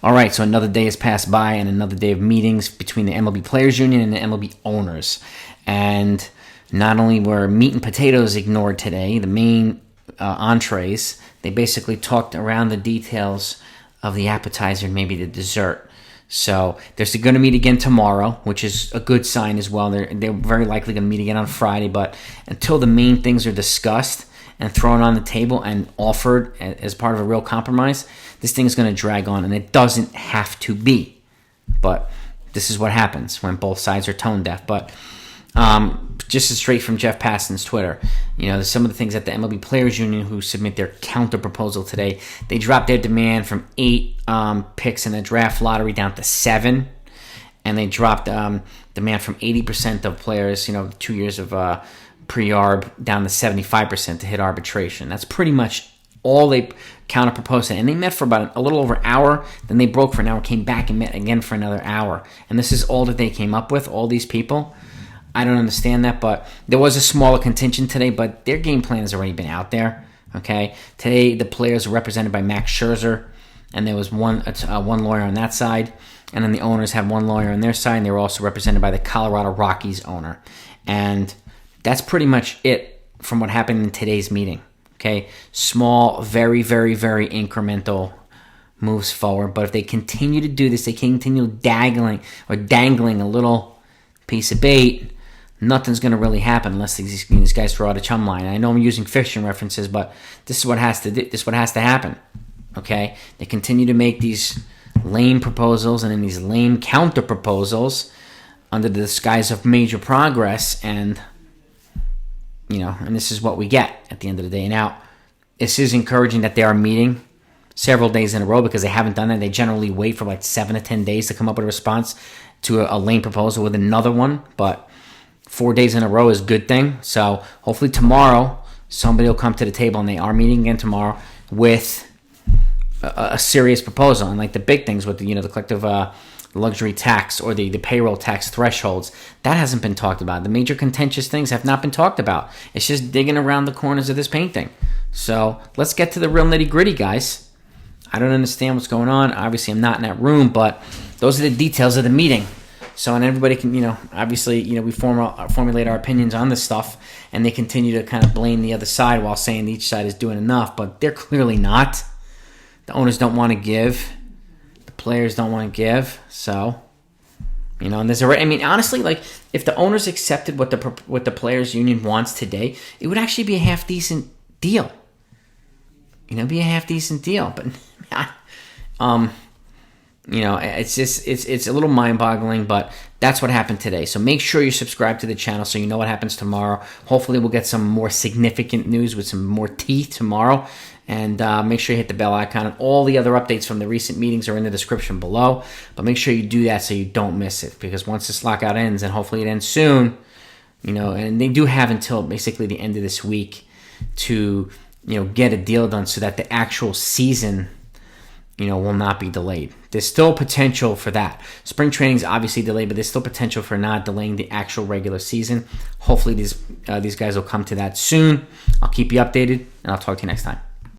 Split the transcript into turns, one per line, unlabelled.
All right, so another day has passed by and another day of meetings between the MLB Players Union and the MLB Owners. And not only were meat and potatoes ignored today, the main entrees, they basically talked around the details of the appetizer and maybe the dessert. So they're going to meet again tomorrow, which is a good sign as well. They're very likely going to meet again on Friday, but until the main things are discussed and thrown on the table and offered as part of a real compromise, this thing is going to drag on, and it doesn't have to be. But this is what happens when both sides are tone deaf. But just as straight from Jeff Passan's Twitter, some of the things that the MLB Players Union, who submit their counter proposal today, they dropped their demand from 8 picks in the draft lottery down to 7, and they dropped demand from 80% of players, 2 years of pre-arb, down to 75% to hit arbitration. That's pretty much all they counter proposed, and they met for about a little over an hour. Then they broke for an hour, came back and met again for another hour, and this is all that they came up with. All these people. I don't understand that, but there was a smaller contingent today, but their game plan has already been out there, okay? Today, the players were represented by Max Scherzer, and there was one lawyer on that side, and then the owners had one lawyer on their side, and they were also represented by the Colorado Rockies owner. And that's pretty much it from what happened in today's meeting, okay? Small, very, very, very incremental moves forward, but if they continue to do this, they continue dangling a little piece of bait, nothing's going to really happen unless these guys throw out a chum line. I know I'm using fiction references, but this is what has to happen. Okay, they continue to make these lame proposals and then these lame counter proposals under the disguise of major progress, and this is what we get at the end of the day. Now, this is encouraging that they are meeting several days in a row, because they haven't done that. They generally wait for like 7 to 10 days to come up with a response to a lame proposal with another one, but 4 days in a row is a good thing. So hopefully tomorrow somebody will come to the table, and they are meeting again tomorrow with a serious proposal. And like the big things with the collective luxury tax or the payroll tax thresholds, that hasn't been talked about. The major contentious things have not been talked about. It's just digging around the corners of this painting. So let's get to the real nitty gritty, guys. I don't understand what's going on. Obviously, I'm not in that room, but those are the details of the meeting. So, and everybody can, obviously, we formulate our opinions on this stuff, and they continue to kind of blame the other side while saying each side is doing enough, but they're clearly not. The owners don't want to give. The players don't want to give. So, and there's honestly, like, if the owners accepted what the players union wants today, it would actually be a half decent deal. But it's a little mind-boggling, but that's what happened today. So make sure you subscribe to the channel so you know what happens tomorrow. Hopefully we'll get some more significant news with some more teeth tomorrow. And make sure you hit the bell icon. And all the other updates from the recent meetings are in the description below. But make sure you do that so you don't miss it. Because once this lockout ends, and hopefully it ends soon, and they do have until basically the end of this week to, get a deal done so that the actual season will not be delayed. There's still potential for that. Spring training is obviously delayed, but there's still potential for not delaying the actual regular season. Hopefully these guys will come to that soon. I'll keep you updated, and I'll talk to you next time.